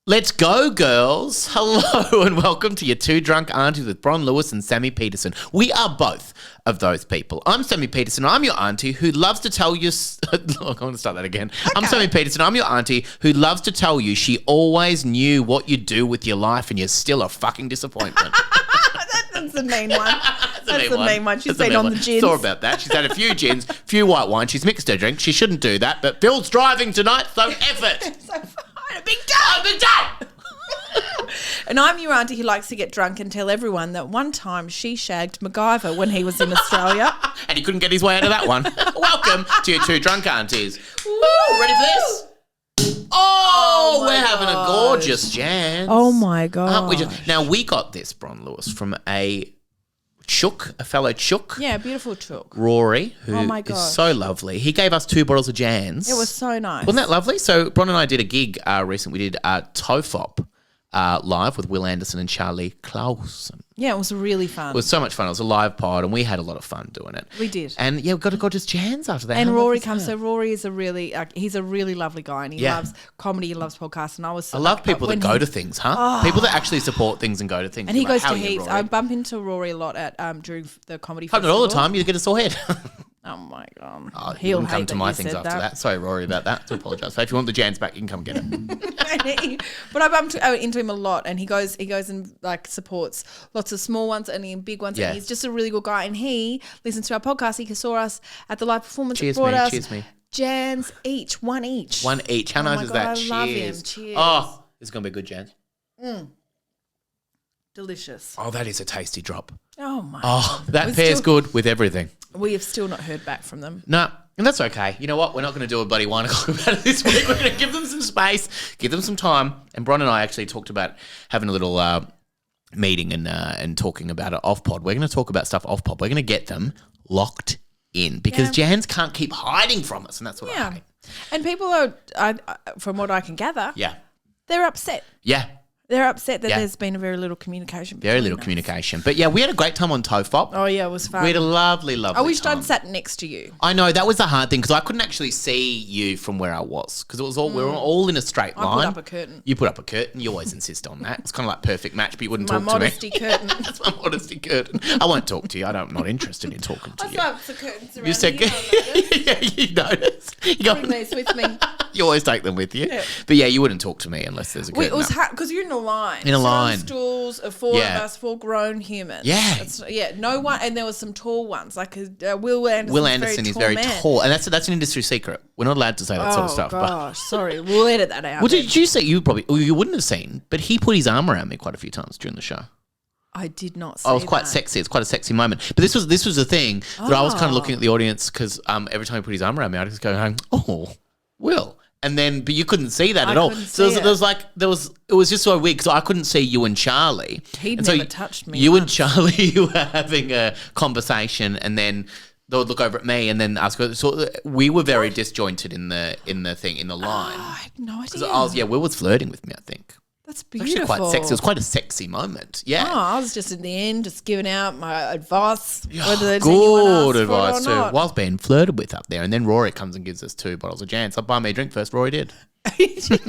Let's go, girls. Hello and welcome to your Two Drunk Aunties with Bron Lewis and Sammy Petersen. We are both of those people. I'm Sammy Petersen. I'm your auntie who loves to tell you... Look, I want to start that again. Okay. I'm Sammy Petersen. I'm your auntie who loves to tell you she always knew what you'd do with your life and you're still a fucking disappointment. That's the main one. That's the main one. She's been on the gins. Sorry about that. She's had a few gins, a few white wines. She's mixed her drink. She shouldn't do that, but Phil's driving tonight, so effort. So fine. A big day. A big day. And I'm your auntie who likes to get drunk and tell everyone that one time she shagged MacGyver when he was in Australia. And he couldn't get his way out of that one. Welcome to your Two Drunk Aunties. Woo, ready for this? Oh, we're having a gorgeous Jan. Oh, my God. Now, we got this, Bron Lewis, from a fellow chook. Yeah, beautiful chook. Rory, who is so lovely. He gave us 2 bottles of Jans. It was so nice. Wasn't that lovely? So, Bron and I did a gig recently. We did Tofop live with Will Anderson and Charlie Clausen. Yeah, it was really fun. It was so much fun. It was a live pod and we had a lot of fun doing it. We did. And yeah, we got gorgeous Jans after that. And Rory comes. So Rory is he's a really lovely guy and he loves comedy, he loves podcasts. And I love people that go to things, huh? Oh. People that actually support things and go to things. And he goes to heaps. I bump into Rory a lot at during the comedy festival. Not all the time. You get a sore head. Oh, my God. Oh, he'll come to my things after that. Sorry, Rory, about that. To apologise. So if you want the Jans back, you can come get it. But I bumped into him a lot and he goes and like supports lots of small ones and big ones. Yeah. And he's just a really good guy. And he listens to our podcast. He saw us at the live performance. Cheers me. Jans each. One each. How nice is that? I love him. Cheers. Oh, this is going to be good, Jans. Delicious. Oh, that is a tasty drop. Oh, my God. That pairs good with everything. We have still not heard back from them. No, and that's okay. You know what? We're not going to do a bloody 1 o'clock about it this week. We're going to give them some space, give them some time. And Bron and I actually talked about having a little meeting and talking about it off pod. We're going to talk about stuff off pod. We're going to get them locked in because Jans can't keep hiding from us, and that's what I hate. And people are, from what I can gather, they're upset. Yeah. They're upset that there's been very little communication. Very little communication. But yeah, we had a great time on Tofop. Oh yeah, it was fun. We had a lovely time. I wished I'd sat next to you. I know, that was the hard thing because I couldn't actually see you from where I was because it was all we were all in a straight line. I put up a curtain. You put up a curtain. You always insist on that. It's kind of like perfect match, but you wouldn't talk to me. My modesty curtain. That's my modesty curtain. I won't talk to you. I'm not interested in talking to you. I saw the curtains around you said, yeah, you noticed. Bring these with me. You always take them with you. Yeah. But yeah, you wouldn't talk to me unless there's a curtain. It was because you're in a line. In a line. Stools of 4 of us, 4 grown humans. Yeah. No one, and there was some tall ones like Will Anderson. Will Anderson is very tall, and that's an industry secret. We're not allowed to say that sort of stuff. Oh gosh, sorry, we'll edit that out. Well, did you say you wouldn't have seen? But he put his arm around me quite a few times during the show. I did not see I was quite sexy. It's quite a sexy moment. But this was the thing that I was kind of looking at the audience because every time he put his arm around me, I'd just go, oh, Will. And then, but you couldn't see that at all. So it was just so weird because I couldn't see you and Charlie. He'd never touched me. You and Charlie were having a conversation, and then they would look over at me, and then ask. So we were very disjointed in the line. I had no idea. Will was flirting with me, I think. That's beautiful. Actually quite sexy. It was quite a sexy moment. Yeah. Oh, I was just in the end just giving out my advice. Whether there's good advice too. Whilst being flirted with up there. And then Rory comes and gives us 2 bottles of Jans. I'll buy me a drink first. Rory did.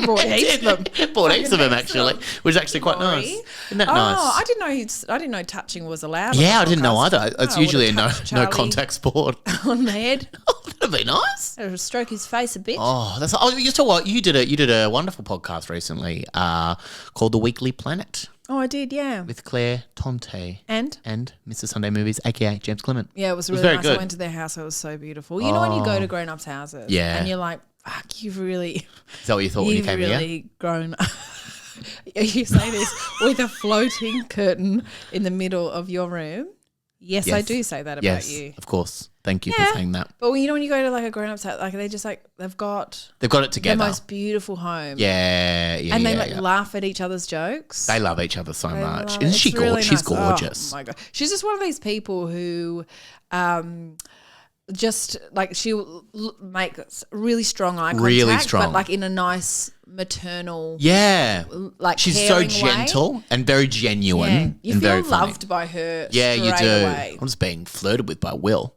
Bought heaps of them. Bought heaps of them actually, which is actually quite nice. Isn't that nice? I didn't know touching was allowed. Yeah, I didn't know either. It's usually a no contact sport. On the head. Oh, that'd be nice. Stroke his face a bit. Oh, that's. Oh, you saw what you did a wonderful podcast recently called The Weekly Planet. Oh, I did, yeah. With Claire Tonte. And Mr. Sunday Movies, a.k.a. James Clement. Yeah, it was really nice. Good. I went to their house. It was so beautiful. You know when you go to grown-ups' houses and you're like, fuck, you've really... Is that what you thought when you came here? You've really grown up. You say this with a floating curtain in the middle of your room. Yes, I do say that about you. Of course. Thank you for saying that. But you know when you go to like a grown-up's house, like they just like they've got it together. The most beautiful home. Yeah. And they laugh at each other's jokes. They love each other so much. Isn't she gorgeous? Really She's gorgeous. Oh my God. She's just one of these people who just like she'll make really strong eye contact. Really strong. But like in a nice maternal like she's so gentle way. And very genuine. Yeah. You and feel very loved funny. by her. Yeah, you do. Away. I'm just being flirted with by Will.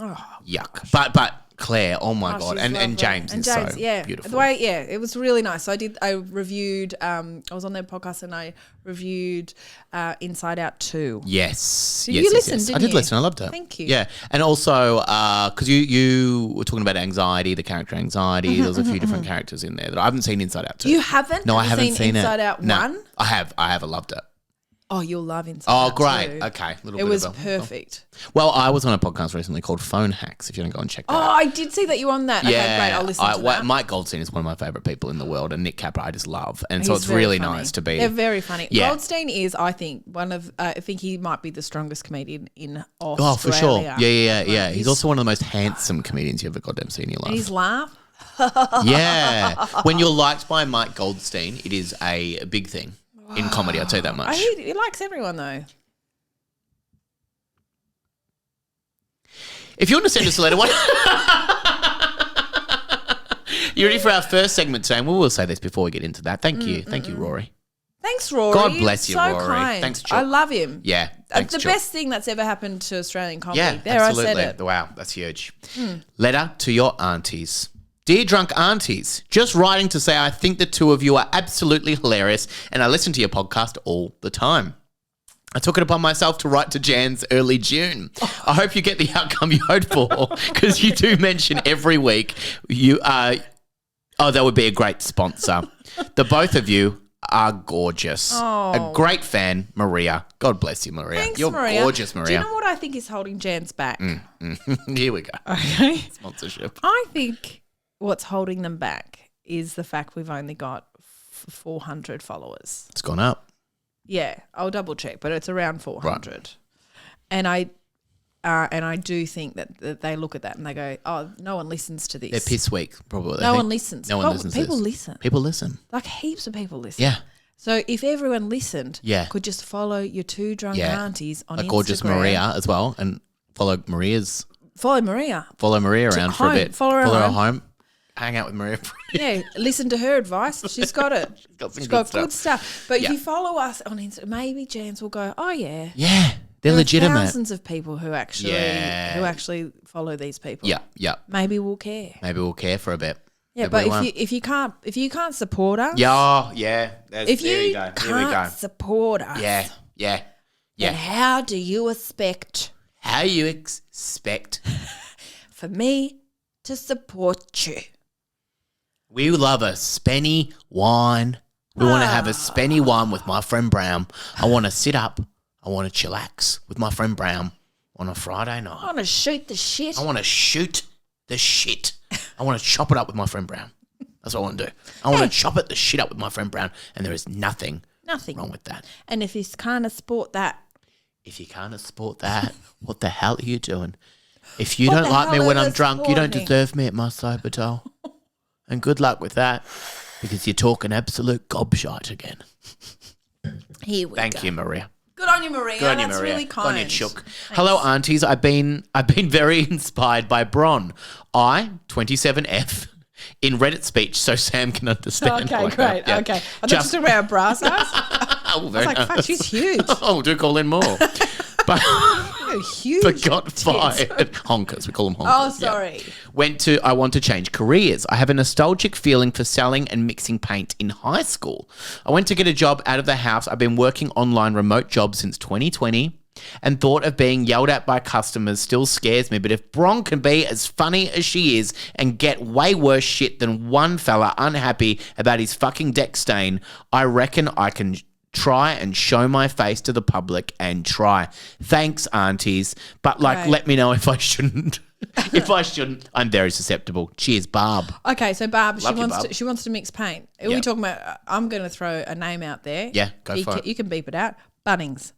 Oh, yuck. But Claire, oh my God. she's And lovely. James is so beautiful. The way, it was really nice. So I reviewed, I was on their podcast and I reviewed Inside Out 2. Yes. So yes, you yes, listened, yes. didn't I did you? listen. I loved it. Thank you. Yeah. And also, because you were talking about anxiety, the character anxiety. There was a few different characters in there that I haven't seen Inside Out 2. You haven't? No, I Have you haven't seen Inside it. Out No, 1? I have. I loved it. Oh, you'll love Inside Oh, Out great. 2. Okay. It was perfect. Well, I was on a podcast recently called Phone Hacks, if you want to go and check that Oh, out. I did see that you were on that. Okay, great. I'll listen to that. Mike Goldstein is one of my favourite people in the world, and Nick Capra I just love. And so He's it's very really funny. nice to be. They're very funny. Yeah. Goldstein is, I think, one of. I think he might be the strongest comedian in Australia. Oh, for sure. Yeah. He's also one of the most handsome comedians you ever goddamn seen in your And life. his laugh. Yeah. When you're liked by Mike Goldstein, it is a big thing in comedy, I'll tell you that much. He likes everyone, though. If you want to send us a letter, you ready for our first segment today? And we will say this before we get into that. Thank you. Thank you, Rory. Thanks, Rory. God bless you, so Rory. Kind. Thanks, Chuck. I love him. Yeah. Thanks, the Chuck. best thing that's ever happened to Australian comedy. Yeah, There, absolutely. I said it. Wow, that's huge. Letter to your aunties. Dear drunk aunties, just writing to say I think the two of you are absolutely hilarious and I listen to your podcast all the time. I took it upon myself to write to Jan's early June. I hope you get the outcome you hoped for because you do mention every week that would be a great sponsor. The both of you are gorgeous. A great fan, Maria. God bless you, Maria. Thanks, You're Maria. gorgeous, Maria. Do you know what I think is holding Jan's back? Here we go. Okay. Sponsorship. I think what's holding them back is the fact we've only got 400 followers. It's gone up. Yeah, I'll double check, but it's around 400. Right. And I do think that they look at that and they go, oh, no one listens to this. They're piss weak, probably. No one listens. No one listens to People this. listen. People listen. Like heaps of people listen. Yeah. So if everyone listened, Yeah. could just follow your two drunk aunties on Instagram. Gorgeous Maria as well, and follow Maria's. Follow Maria. Follow Maria around for a bit. Follow her home. Hang out with Maria. Yeah, listen to her advice. She's got it. She's got good stuff. But if you follow us on Instagram, maybe Jans will go, oh yeah. Yeah, they're legitimate. Thousands of people who actually follow these people. Yeah. Maybe we'll care. Maybe we'll care for a bit. Yeah, maybe but if you can't support us. Yeah. If you can't support us. Yeah. Then how do you expect? How you expect for me to support you? We love a spenny wine. We want to have a spenny wine with my friend Brown. I want to sit up. I want to chillax with my friend Brown on a Friday night. I want to shoot the shit. I want to shoot the shit. I want to chop it up with my friend Brown. That's what I want to do. I want to chop the shit up with my friend Brown, and there is nothing wrong with that. And if you can't support that. If you can't support that, what the hell are you doing? If you don't like me when I'm drunk, you don't deserve me at my sober toe. And good luck with that, because you're talking absolute gobshite again. Here we go. Thank you, Maria. Good on you, Maria. Good on you, That's Maria. really kind. Good on you, Chook. Hello, aunties. I've been very inspired by Bron. 27F in Reddit speech, so Sam can understand. Okay, great. Yeah. Okay. I thought you talking about brass guys. I was like, fuck, she's huge. Oh, do call in more. Huge. But got fired. Honkers. We call them honkers. Oh, sorry. Yeah. I want to change careers. I have a nostalgic feeling for selling and mixing paint in high school. I went to get a job out of the house. I've been working online remote jobs since 2020 and thought of being yelled at by customers still scares me. But if Bron can be as funny as she is and get way worse shit than one fella unhappy about his fucking deck stain, I reckon I can try and show my face to the public and try. Thanks, aunties. But let me know if I shouldn't. If I shouldn't, I'm very susceptible. Cheers, Barb. Okay, so Barb, Barb. she wants to mix paint. Are we talking about? I'm going to throw a name out there. Yeah, go for it. You can beep it out. Bunnings.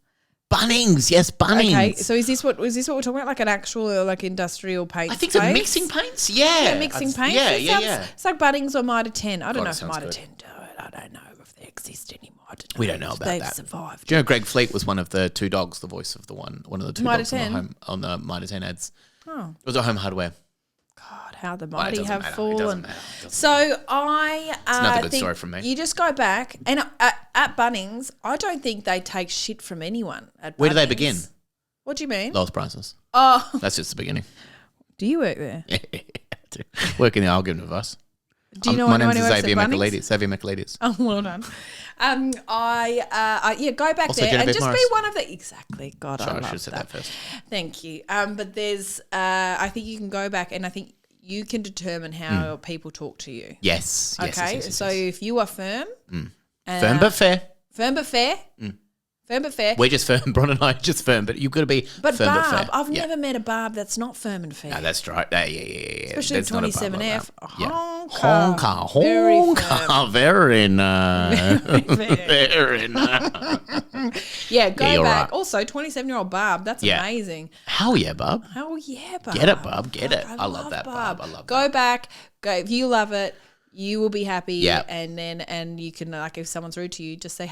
Bunnings, yes, Bunnings. Okay, so is this what we're talking about? Like an actual industrial paint? I think so. Mixing paints. Yeah, mixing paints. Yeah. It's like Bunnings or Mitre 10. I don't know if sounds Mitre good. 10 do it. I don't know if they exist anymore. We don't know about They've that. survived. Do you know Greg Fleet was one of the two dogs, the voice of one of the two Mitre dogs 10? on the Mitre 10 ads. Oh. It was at Home Hardware. God, how the mighty have matter. fallen. It doesn't matter. So I another good think story from me. You just go back and at Bunnings, I don't think they take shit from anyone. At Where do they Bunnings. begin? What do you mean? Lowest prices. Oh, That's just the beginning. do you work there? Work in the argument with us. Do you know my anyone name's who works Xavier at Bunnings? Michaelides. Xavier Michaelides. Oh, well done. Go back Also, there and Genevieve just Morris. be one of the exactly. God, Sorry, I I love should have said that first. Thank you. But there's, I think you can go back, and I think you can determine how people talk to you. Yes. Okay, Yes. so if you are firm, Firm but fair. firm but fair, firm but fair. We're just firm. Bron and I are just firm, but you've got to be But firm Barb, but fair. I've never met a Barb that's not firm and fair. No, that's right. Yeah. Especially There's not a Barb 27F. like that. Honker. Very Honker. Very nice. Very Very nice. Yeah, go you're back. right. Also, 27-year-old Barb, that's Yeah. amazing. Hell yeah, Barb. Hell yeah, Barb. Get it, Barb. Get it. I love that, Barb. I love Go that. back. Go if you love it. You will be happy. Yeah. And you can, like, if someone's rude to you, just say,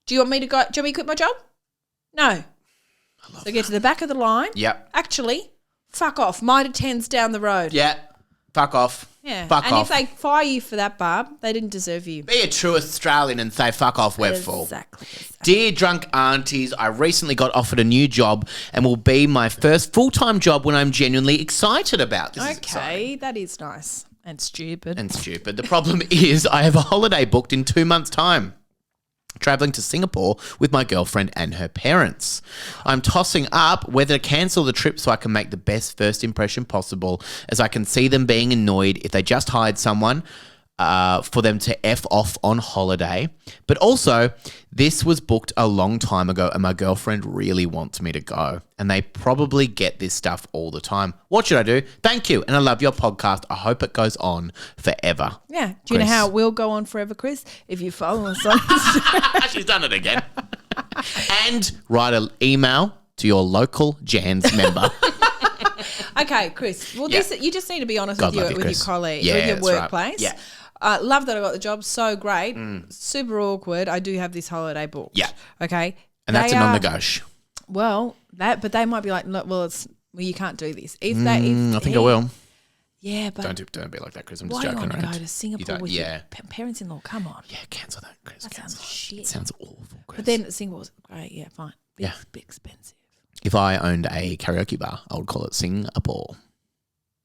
do you want me to go? Do you want me to quit my job? No. So get to the back of the line. Yep. Actually, fuck off. Mitre 10's down the road. Yeah. Fuck off. Yeah. Fuck and off. if they fire you for that, Barb, they didn't deserve you. Be a true Australian and say fuck off, we're full. Exactly. Dear drunk aunties, I recently got offered a new job and will be my first full-time job when I'm genuinely excited about. This is exciting. Okay, that is nice and stupid. And stupid. The problem is I have a holiday booked in 2 months' time. Traveling to Singapore with my girlfriend and her parents. I'm tossing up whether to cancel the trip so I can make the best first impression possible, as I can see them being annoyed if they just hired someone for them to F off on holiday. But also, this was booked a long time ago and my girlfriend really wants me to go. And they probably get this stuff all the time. What should I do? Thank you. And I love your podcast. I hope it goes on forever. Yeah. Do you know Chris. how it will go on forever, Chris? If you follow us on Instagram. She's done it again. And write an email to your local Jan's member. Okay, Chris. Well, Yeah. you just need to be honest God with love you, your Chris. colleague, Yeah, with your that's right. workplace. Yeah. Love that I got the job. So great. Super awkward. I do have this holiday booked. Yeah. Okay. And that's They a are- non-negotiable. Well, but they might be like, no, well, you can't do this. If I think I will. Yeah, but Don't be like that, Chris. I'm just why do you joking want to around. go to Singapore with yeah. your parents-in-law? Come on. Yeah, cancel that, Chris. That sounds Cancel it. shit. It sounds awful, Chris. But then Singapore's great. Yeah, fine. Yeah. Bit expensive. If I owned a karaoke bar, I would call it Singapore.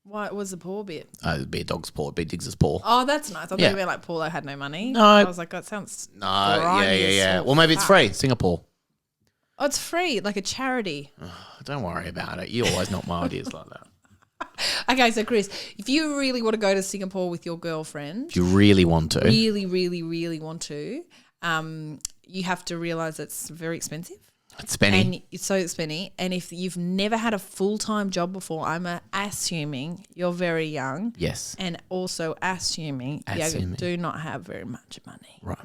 Why was the poor bit? It'd be a dog's paw. It'd be Diggs's paw. Oh, that's nice. I thought Yeah. you meant like Paul had no money. No. I was like, that sounds No, yeah. grinding Well, maybe it's fuck. free. Singapore. Oh, it's free, like a charity. Don't worry about it. You always knock my ideas like that. Okay, so Chris, if you really want to go to Singapore with your girlfriend, If you really want to. really, really, really want to, you have to realise it's very expensive. It's Benny. And it's so expensive. And if you've never had a full-time job before, I'm assuming you're very young. Yes. And also assuming you do not have very much money. Right.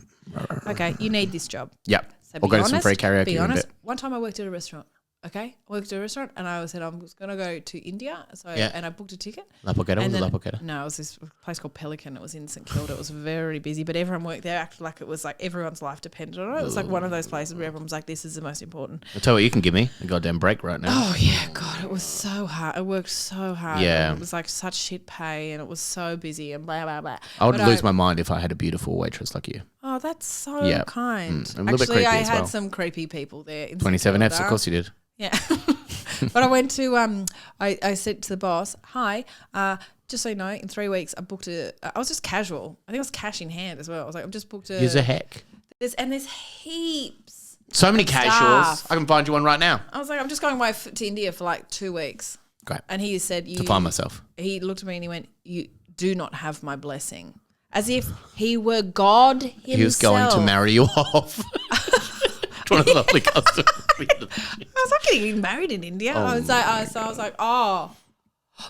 Okay, you need this job. Yep. So We'll be go to some honest, free karaoke Be in a honest. bit. One time I worked at a restaurant. Okay, I worked at a restaurant, and I said I was going to go to India. And I booked a ticket. La Poqueta? Was And it La then- Poqueta? No, it was this place called Pelican. It was in St Kilda. It was very busy, but everyone worked there acted like it was like everyone's life depended on it. It was like one of those places where everyone was like, "This is the most important." I'll tell you what you can give me. A goddamn break right now. Oh yeah, God, it was so hard. I worked so hard. Yeah. It was like such shit pay, and it was so busy and blah blah blah. I would But lose my mind if I had a beautiful waitress like you. Oh, that's so Yeah. kind. I'm a little bit Actually, creepy I as had well. some creepy people there. In 27 Fs, St of course you did. Yeah. But I went to I said to the boss, "Hi, just so you know, in 3 weeks I booked I was just casual. I think it was cash in hand as well. I was like, I've just booked Use a heck. there's heaps. So many casuals. Staff. I can find you one right now. I was like, I'm just going away to India for like 2 weeks. Great. And he said, To find myself. He looked at me and he went, "You do not have my blessing." As if he were God himself. He was going to marry you off. One of the lovely customers. I was not getting married in India. I was like, oh,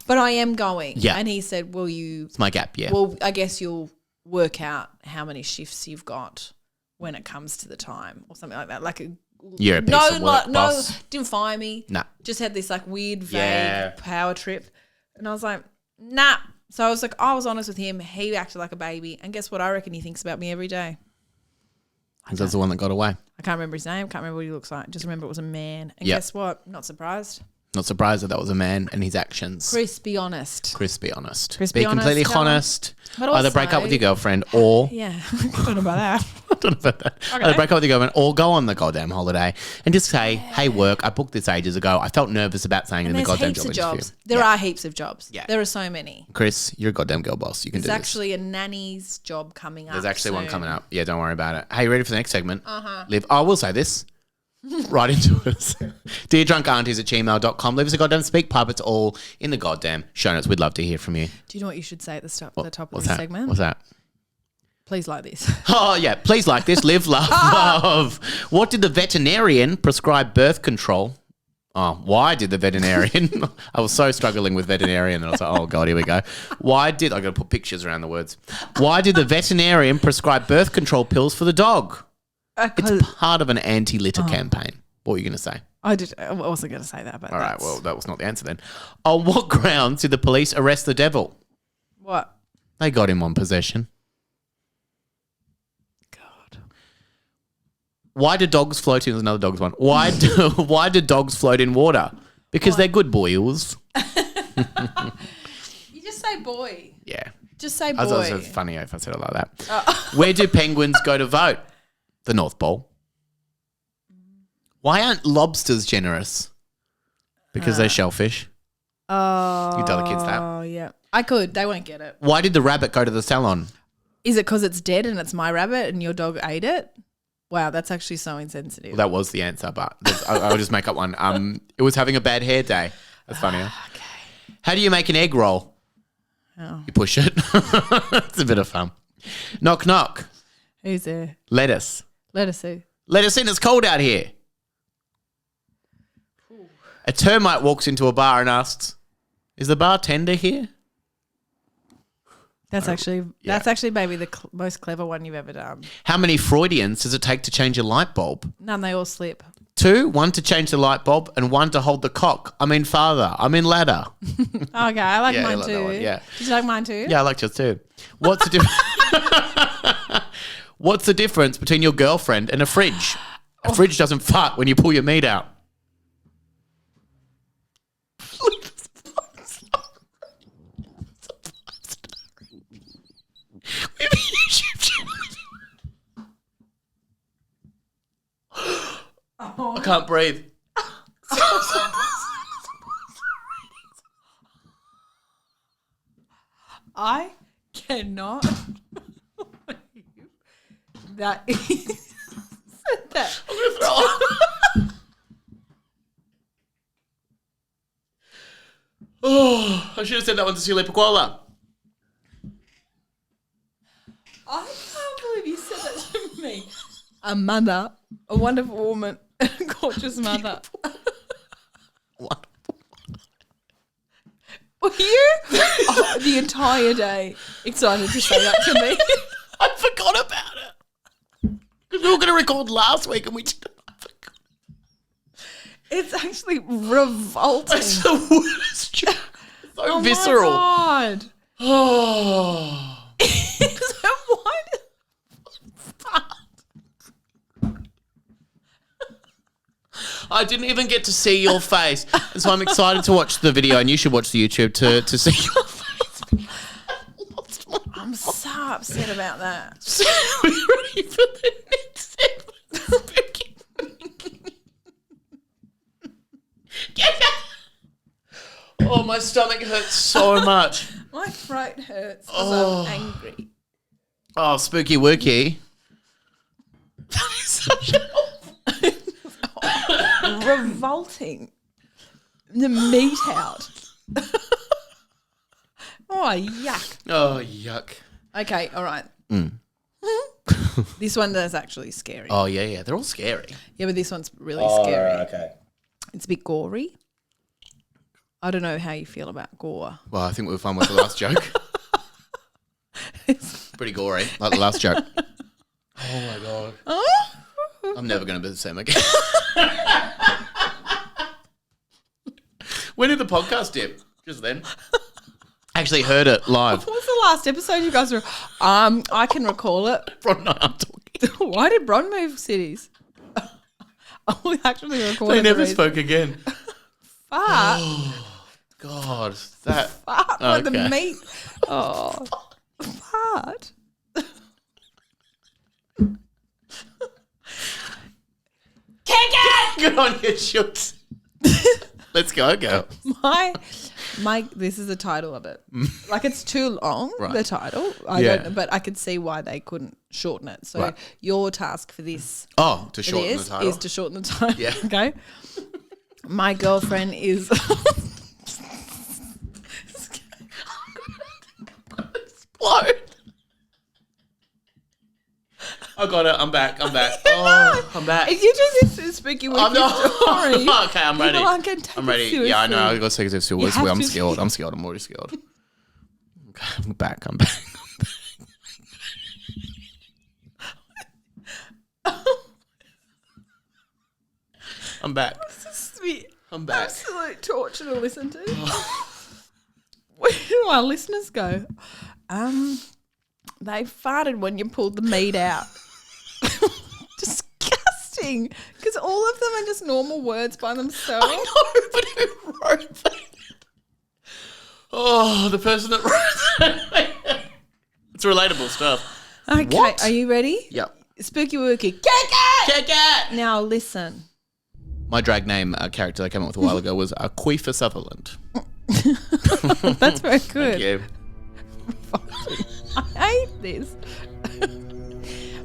but I am going. Yeah. And he said, "Well, It's my gap, yeah. well, I guess you'll work out how many shifts you've got when it comes to the time or something like that." Like You're a piece of work, no, boss. didn't fire me. Nah. Just had this like weird, vague Yeah. power trip. And I was like, nah. So I was like, I was honest with him. He acted like a baby. And guess what? I reckon he thinks about me every day. That's the one that got away. I can't remember his name. Can't remember what he looks like. Just remember it was a man. And Yep. guess what? Not surprised. Not surprised that was a man and his actions. Chris, be honest. Chris, be honest. Chris, be be honest, completely tell him. honest. But Either break up also- with your girlfriend or Yeah. I don't know about that. don't know about that. Okay. They break up with your girlfriend or go on the goddamn holiday and just say, hey, work, I booked this ages ago. I felt nervous about saying it in the There's goddamn heaps job of interview. jobs. There are heaps of jobs. Yeah. There are so many. Chris, you're a goddamn girl boss. You can There's do this. actually a nanny's job coming up. There's actually one soon. coming up. Yeah, don't worry about it. Hey, you ready for the next segment? Liv, I will say this. Right into us. DearDrunkAunties@gmail.com. Leave us a goddamn speak pub. It's all in the goddamn show notes. We'd love to hear from you. Do you know what you should say at the top of What's the that? segment? What's that? Please like this. Oh, yeah. Please like this. Live, love, love. What did the veterinarian prescribe birth control? Oh, why did the veterinarian? I was so struggling with veterinarian that I was like, oh, God, here we go. I got to put pictures around the words. Why did the veterinarian prescribe birth control pills for the dog? It's part of an anti-litter campaign. What were you going to say? I wasn't going to say that, but all right, well, that was not the answer then. On what grounds did the police arrest the devil? What? They got him on possession. God. Why do dogs float in? There's another dog's one. Why do dogs float in water? Because they're good boils. You just say boy. Yeah. Just say boy. I thought it was funny if I said it like that. Where do penguins go to vote? The North Pole. Why aren't lobsters generous? Because they're shellfish. Oh. You tell the kids that. Oh, yeah. I could. They won't get it. Why did the rabbit go to the salon? Is it because it's dead and it's my rabbit and your dog ate it? Wow, that's actually so insensitive. Well, that was the answer, but I'll just make up one. It was having a bad hair day. That's funny. Okay. How do you make an egg roll? Oh. You push it. It's a bit of fun. Knock, knock. Who's there? Lettuce. Let us see. Let us in. It's cold out here. Ooh. A termite walks into a bar and asks, is the bartender here? That's actually maybe the most clever one you've ever done. How many Freudians does it take to change a light bulb? None, they all slip. 2, 1 to change the light bulb and 1 to hold the cock. I mean father. I mean ladder. Okay, I like Yeah, I mine like that too. one, yeah. Did you like mine too? Yeah, I like yours too. What's the difference? What's the difference between your girlfriend and a fridge? A fridge doesn't fart when you pull your meat out. I can't breathe. I cannot. That is that. I'm gonna throw up. Oh, I should have said that one to Silly Pakola. I can't believe you said that to me. A mother, a wonderful woman, a gorgeous mother. Were you the entire day excited to say that to me? I forgot about it. Because we were going to record last week and we didn't. I forgot. It's actually revolting. It's the worst joke. It's so visceral. My God. Oh. So why I didn't even get to see your face. And so I'm excited to watch the video, and you should watch the YouTube to see your face. I lost my I'm so upset about that. So we're ready for the next segment. Spooky. Get out. Oh, my stomach hurts so much. My throat hurts because I'm angry. Oh, spooky wookie. That is such a... Revolting. The meat out. Oh, yuck. Oh, yuck. Okay, all right. This one is actually scary. Oh, yeah. They're all scary. Yeah, but this one's really scary. Okay. It's a bit gory. I don't know how you feel about gore. Well, I think we were fun with the last joke. Pretty gory, like the last joke. Oh, my God. I'm never going to be the same again. When did the podcast dip? Just then. Actually heard it live. What was the last episode you guys were? I can recall it. Bron and I are talking. Why did Bron move cities? We actually recorded. They never spoke again. Fart. Oh, God. That. Fart with the Okay. meat. Oh, fart. on, you should. Let's go, girl. My this is the title of it. Like it's too long, Right. the title. I don't know, but I could see why they couldn't shorten it. So your task for this to shorten the title is to shorten the title. Yeah. Okay. My girlfriend is explode. I got it. I'm back. Oh, I'm back. If you just it's spooky with I'm your not. story. Okay, I'm ready. People aren't gonna take I'm it ready. seriously. Yeah, I know. I got to take it seriously. have I'm to. scared. I'm already scared. Okay, I'm back. I'm back. This is I'm back. absolute torture to listen to. Where do our listeners go? They farted when you pulled the meat out. Disgusting. Because all of them are just normal words by themselves. I know, but who wrote that? Oh, the person that wrote that. It's relatable stuff. Okay, What? are you ready? Yep. Spooky wookie. Kick it! Now listen. My drag name character I came up with a while ago was Queefer Sutherland. That's very good. Thank you. I hate this.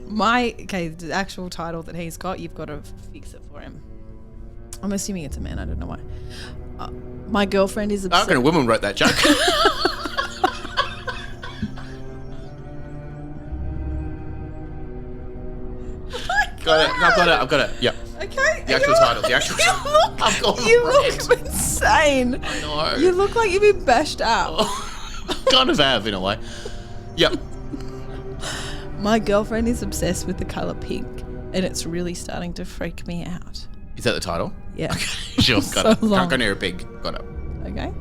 The actual title that he's got, you've got to fix it for him. I'm assuming it's a man. I don't know why. My girlfriend is I obsessed. reckon a woman wrote that joke. Got it. I've got it. Yep. Okay. The actual title. I've got You look insane. I know. You look like you've been bashed up. Kind of have in a way. Yep. My girlfriend is obsessed with the colour pink, and it's really starting to freak me out. Is that the title? Yeah. Sure. Got So it. long. Can't go near a pig. Got it. Okay.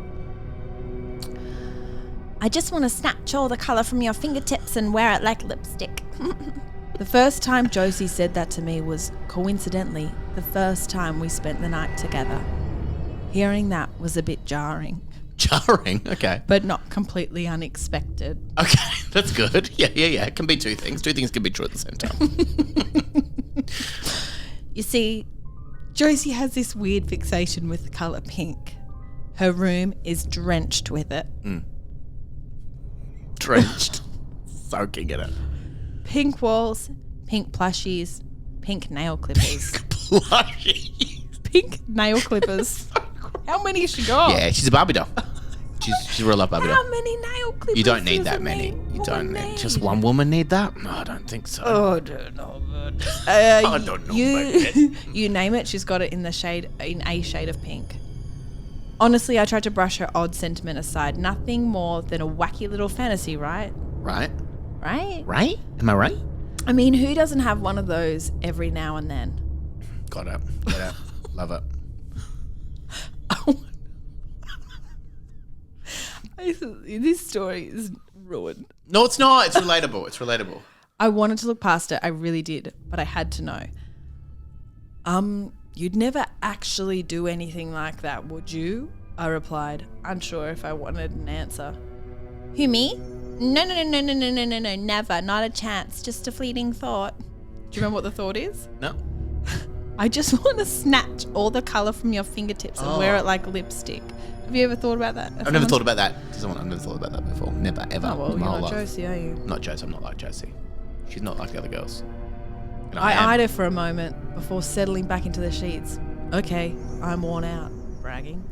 I just want to snatch all the colour from your fingertips and wear it like lipstick. The first time Josie said that to me was, coincidentally, the first time we spent the night together. Hearing that was a bit jarring, Jarring. Okay. but not completely unexpected. Okay. That's good. Yeah. It can be two things. Two things can be true at the same time. You see, Josie has this weird fixation with the colour pink. Her room is drenched with it. Drenched. Soaking in it. Pink walls, pink plushies, pink nail clippers. Plushy. Pink nail clippers. How many has she got? Yeah, she's a Barbie doll. She's a real life Barbie doll. How many nail clippers? You don't need does that a many. You don't woman need. Just one woman need that? No, I don't think so. Oh, I don't know. But, I don't know. You name it, she's got it in a shade of pink. Honestly, I tried to brush her odd sentiment aside. Nothing more than a wacky little fantasy, right? Right? Right? Right? Am I right? I mean, who doesn't have one of those every now and then? Got it. Love it. This story is ruined. No, it's not. It's relatable. I wanted to look past it. I really did, but I had to know. You'd never actually do anything like that, would you? I replied, unsure if I wanted an answer. Who, me? No, never. Not a chance. Just a fleeting thought. Do you remember what the thought is? No? I just want to snatch all the colour from your fingertips and wear it like lipstick. Have you ever thought about that? I've never thought about that. I've never thought about that before. Never, ever. Oh, well, in you're my whole not life. Josie, are you? Not Josie. I'm not like Josie. She's not like the other girls. And I am. eyed her for a moment before settling back into the sheets. Okay, I'm worn out. Bragging.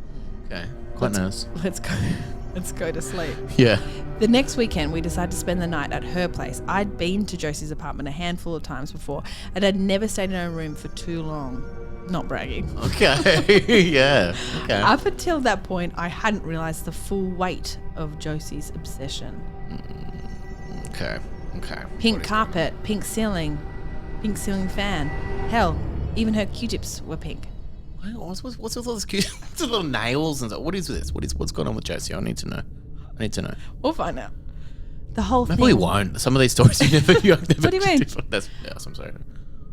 Okay. Quite nice. Let's go to sleep. Yeah. The next weekend, we decided to spend the night at her place. I'd been to Josie's apartment a handful of times before, and I'd never stayed in her room for too long. Not bragging. Okay. Yeah. Okay. Up until that point, I hadn't realised the full weight of Josie's obsession. Okay. Pink carpet, pink ceiling fan. Hell, even her Q-tips were pink. What's with all this cute? What's with little nails and stuff? What is this? What's going on with Josie? I need to know. We'll find out. The whole Maybe thing. we won't. Some of these stories you never. What do you mean? Yes, I'm sorry.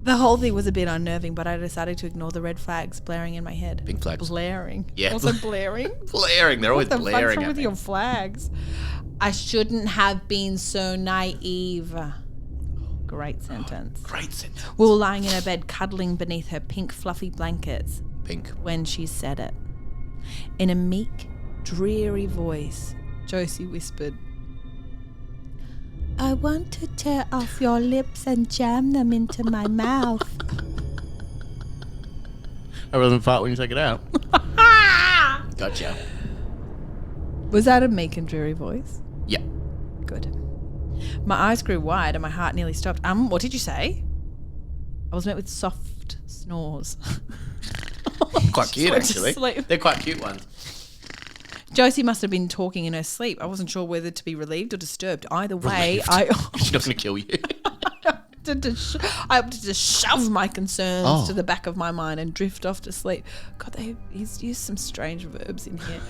The whole thing was a bit unnerving, but I decided to ignore the red flags blaring in my head. Pink flags. Blaring. Yeah. Also blaring. Blaring. They're always What the fuck's blaring wrong at with me. your flags? I shouldn't have been so naive. Great sentence. Great sentence. We were lying in her bed, cuddling beneath her pink fluffy blankets Pink. when she said it. In a meek, dreary voice, Josie whispered, I want to tear off your lips and jam them into my mouth. I wasn't fart when you take it out. Gotcha. Was that a meek and dreary voice? Yeah. Good. My eyes grew wide and my heart nearly stopped. What did you say? I was met with soft snores. Quite cute, went to actually. sleep. They're quite cute ones. Josie must have been talking in her sleep. I wasn't sure whether to be relieved or disturbed. Either way, She's not going to kill you. I opted to shove my concerns to the back of my mind and drift off to sleep. God, he's used some strange verbs in here.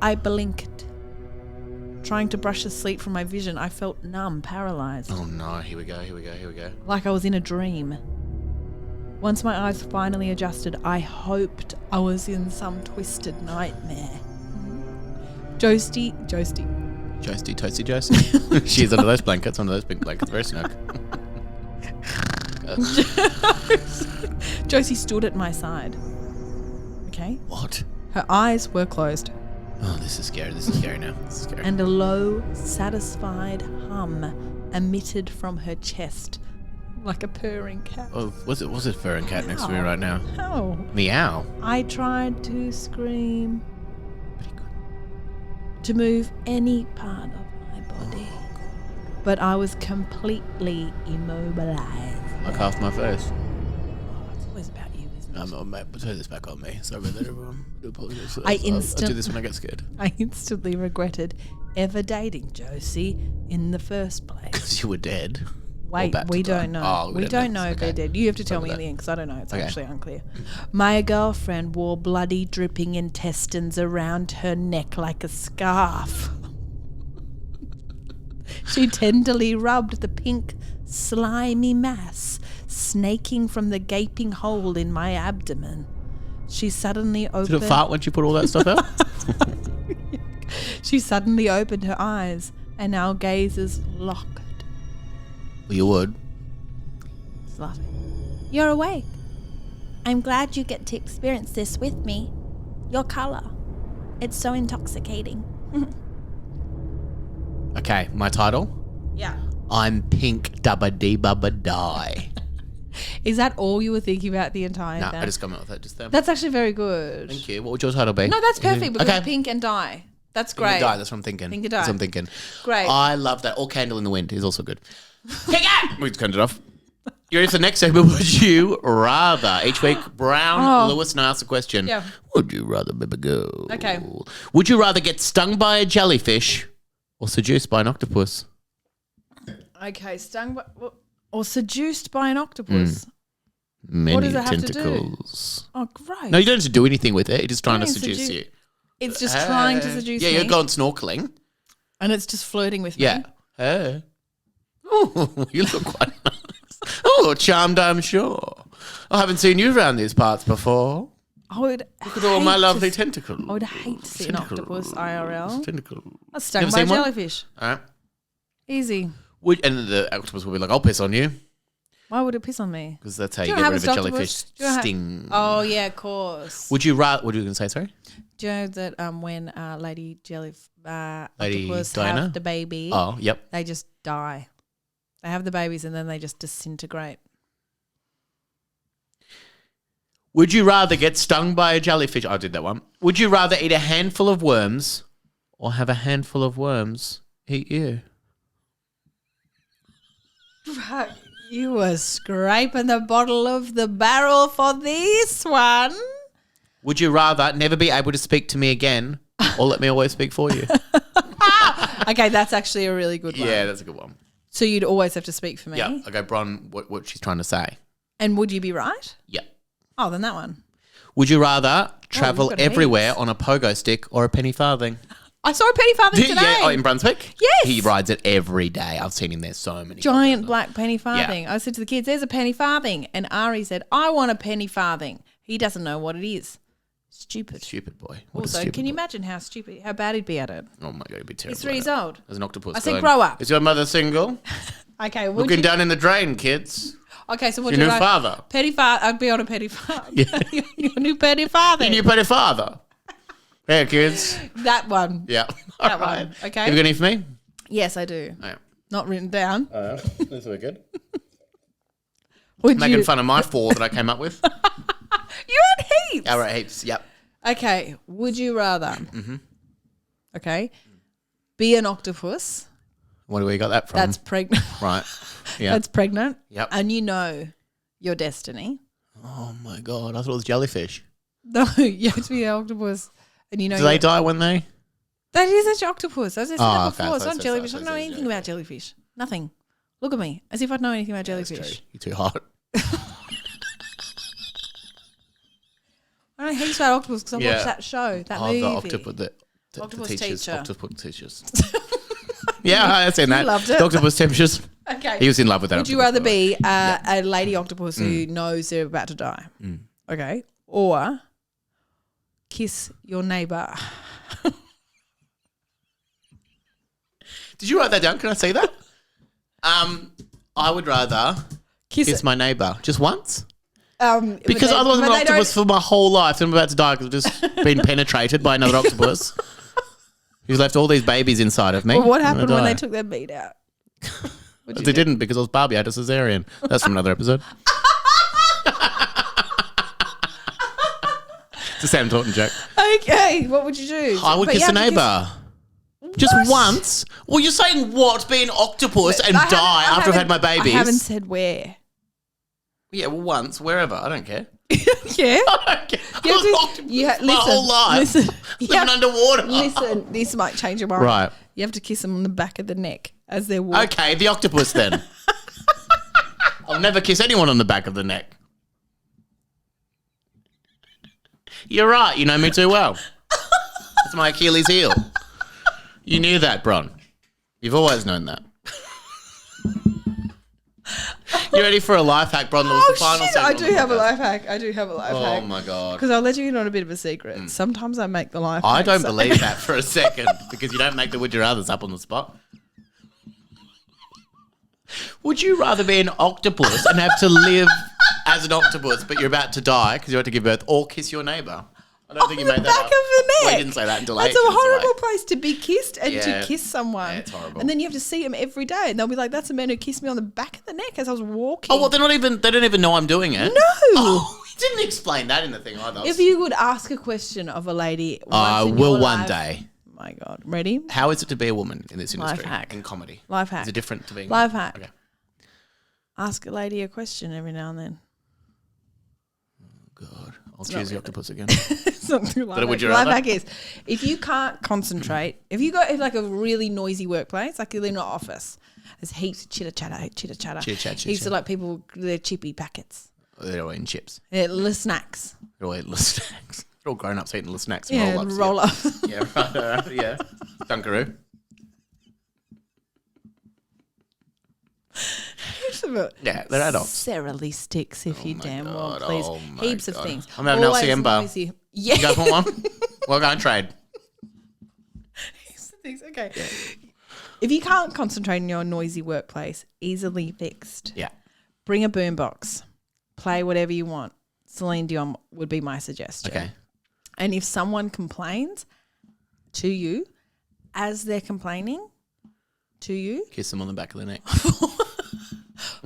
I blinked. Trying to brush the sleep from my vision, I felt numb, paralysed. Oh no, here we go. Like I was in a dream. Once my eyes finally adjusted, I hoped I was in some twisted nightmare. Josie. Toasty. She's under those blankets, one of those big blankets, very snug. Josie stood at my side. Okay? What? Her eyes were closed. Oh, this is scary now. This is scary. And a low, satisfied hum emitted from her chest, like a purring cat. Oh, was it fur and cat next to me right now? How? Meow. I tried to scream, Pretty good. to move any part of my body, but I was completely immobilized. Like half my face. Oh, it's always about you, isn't it? Oh, mate, turn this back on me. Sorry about that, everyone. I do apologise. I I'll do this when I get scared. I instantly regretted ever dating Josie in the first place. Because you were dead. Wait, we don't know. Oh, we don't know if they're dead. You have to tell me in the end because I don't know. It's actually unclear. My girlfriend wore bloody, dripping intestines around her neck like a scarf. She tenderly rubbed the pink, slimy mass snaking from the gaping hole in my abdomen. She suddenly opened... Did it fart when you put all that stuff out? She suddenly opened her eyes and our gazes locked. Well, you would. It's laughing. You're awake. I'm glad you get to experience this with me. Your colour. It's so intoxicating. Okay, my title? Yeah. I'm pink dubba dee bubba die. Is that all you were thinking about the entire No, time? I just come out with that just then. That's actually very good. Thank you. What would your title be? No, that's perfect because Okay. pink and die. That's Pink and great. die, that's what I'm thinking. Pink and die. That's what I'm thinking. Great. I love that. Or Candle in the Wind is also good. Pick it! We turned it off. You ready for the next segment? Would you rather? Each week, Brown, Lewis, and I ask a question. Yeah. Would you rather, baby girl? Okay. Would you rather get stung by a jellyfish or seduced by an octopus? Okay, stung by... Or seduced by an octopus. Many What does it have to do? tentacles. Oh, great. No, you don't have to do anything with it. It's just trying to Don't seduce sedu- you. It's just trying to seduce Yeah, me. you're going snorkeling. And it's just flirting with me. Yeah. Hey. Oh, you look quite nice. Oh, charmed, I'm sure. I haven't seen you around these parts before. I would Look at all my hate lovely to- tentacles. I would hate to see an octopus IRL. Tentacles. I was stung Never by a seen one? jellyfish. All right. Easy. And the octopus will be like, I'll piss on you. Why would it piss on me? Because that's how Do you you get know rid of a how jellyfish octopus- do you know how- sting. Oh, yeah, of course. Would you rather, what are you going to say, sorry? Do you know that when Lady Lady octopus Diana? have the baby, Oh, yep. they just die. They have the babies and then they just disintegrate. Would you rather get stung by a jellyfish? I did that one. Would you rather eat a handful of worms or have a handful of worms eat you? You were scraping the bottle of the barrel for this one. Would you rather never be able to speak to me again or let me always speak for you? Okay, that's actually a really good one. Yeah, that's a good one. So you'd always have to speak for me. Yeah. Okay, Bron, what she's trying to say. And would you be right? Yeah. Oh, then that one. Would you rather travel got everywhere heaps. on a pogo stick or a penny farthing? I saw a penny farthing today. Yeah, in Brunswick? Yes. He rides it every day. I've seen him there so many Giant times. black penny farthing. I said to the kids, there's a penny farthing. And Ari said, I want a penny farthing. He doesn't know what it is. Stupid. Stupid boy. What a Also, stupid can you boy. imagine how bad he'd be at it? Oh my God, he'd be terrible. He's 3 years at it. old. There's an octopus. I said, going, grow up. Is your mother single? Okay, Looking down in the drain, kids. Okay, so what Your do new you father. Petty father. I'd be on a petty father. Yeah. Your new petty father. Your new petty father. Hey, kids. That one. Yeah. That All right. one. Okay. Have you got any for me? Yes, I do. Oh, yeah. Not written down. That's very good. Would Making you? fun of my 4 that I came up with. You had heaps. All right, heaps. Yep. Okay. Would you rather? Okay. Be an octopus Where do we got that from? that's pregnant. right. Yeah. That's pregnant. Yep. And you know your destiny. Oh my god! I thought it was jellyfish. No, you have to be an octopus, and you know. Do they die when they? That is an octopus. As I said that okay. before, it's So- not so- jellyfish. so- I don't so- know so- anything okay. about jellyfish. Nothing. Look at me, as if I'd know anything about That's jellyfish. true. You're too hot. I know heaps about octopus because I Yeah. watched that show, that Oh, movie. the octopus. The Octopus teachers. teacher. Octopus teachers. Yeah, I've seen that. loved it. The octopus teachers. Okay. He was in love with that. Would you octopus, rather by the way. be a lady octopus who knows they're about to die? Okay. Or kiss your neighbour? Did you write that down? Can I see that? I would rather kiss my neighbour just once. Because otherwise I'm an octopus for my whole life and I'm about to die because I've just been penetrated by another octopus who's left all these babies inside of me. Well, what I'm happened gonna when they die. took their meat out? They didn't because I was Barbie. I had a cesarean. That's from another episode. It's a Sam Taunton joke. Okay, what would you do? I would But kiss you a have to neighbour. Just once? Well, you're saying what? Be an octopus and die after I've had my babies? I haven't said where. Yeah, well, once, wherever. I don't care. Yeah. I don't care. I was an octopus my whole life. Listen, Living underwater. listen, this might change your mind. Right. You have to kiss them on the back of the neck as they're walking. Okay, the octopus then. I'll never kiss anyone on the back of the neck. You're right. You know me too well. That's my Achilles heel. You knew that, Bron. You've always known that. You ready for a life hack, Bron? Oh, The final shit. segment I of do the have a podcast. life hack. I do have a life hack. Oh, my God. Because I'll let you in on a bit of a secret. Sometimes I make the life I hack, don't so- believe that for a second because you don't make the would you rathers up on the spot. Would you rather be an octopus and have to live as an octopus but you're about to die because you have to give birth or kiss your neighbour? I don't think you on made the that back up. of the neck. Well, you didn't say that until That's later. a horrible place to be kissed and Yeah. to kiss someone. Yeah, it's horrible. And then you have to see them every day, and they'll be like, "That's a man who kissed me on the back of the neck as I was walking." Oh, well, they don't even know I'm doing it. No. Oh, he didn't explain that in the thing either. If you would ask a question of a lady, I once in will your one life- day. My God, ready? How is it to be a woman in this industry? Life hack. In comedy. Life hack. Is it different to being Life hack. Okay. Ask a lady a question every now and then. God, I'll choose the octopus again. It's not through life would hack. you Life rather? hack is if you can't concentrate, if you got like a really noisy workplace, like you're in an office, there's heaps of chitter chatter, Chit-chat, heaps chit-chat. of like people, they're chippy packets, They're all eating chips. they're little snacks, They're all eating little snacks. They're all grown ups eating little snacks and yeah, roll ups. roll up. Yeah, right. Yeah. Dunkaroo. Yeah, they're adults. Sarah Lee sticks, if you my damn well God, please. oh my Heaps of God. things. I'm having Always LCM noisy. Yeah. You guys want one? We'll go and trade. Heaps of things. Okay. If you can't concentrate in your noisy workplace, easily fixed. Yeah. Bring a boombox. Play whatever you want. Celine Dion would be my suggestion. Okay. And if someone complains to you as they're complaining to you, Kiss them on the back of the neck.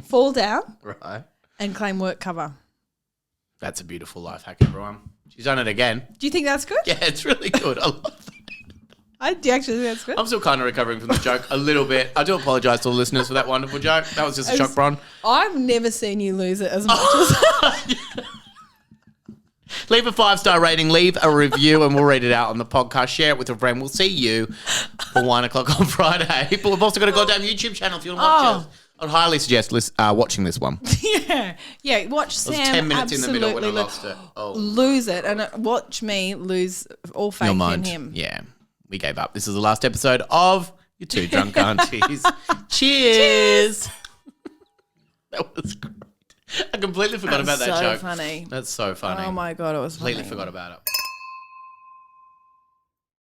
fall down Right. and claim work cover. That's a beautiful life hack, everyone. She's done it again. Do you think that's good? Yeah, it's really good. I love that. I do actually think that's good. I'm still kind of recovering from the joke a little bit. I do apologise to all the listeners for that wonderful joke. That was just a shock, Bron. I've never seen you lose it as much as Leave a 5-star rating, leave a review, and we'll read it out on the podcast. Share it with a friend. We'll see you for 1 o'clock on Friday. But we've also got a goddamn YouTube channel if you want to watch it. I'd highly suggest watching this one. Yeah. Yeah. Watch It was Sam 10 minutes in the middle when I absolutely lost it. Oh, lose it and watch me lose all faith your in mind. him. Yeah, we gave up. This is the last episode of Your Two Drunk Aunties. Cheers. That was great. I completely forgot about that so joke. funny. That's so funny. Oh my God, it was Completely funny. forgot about it.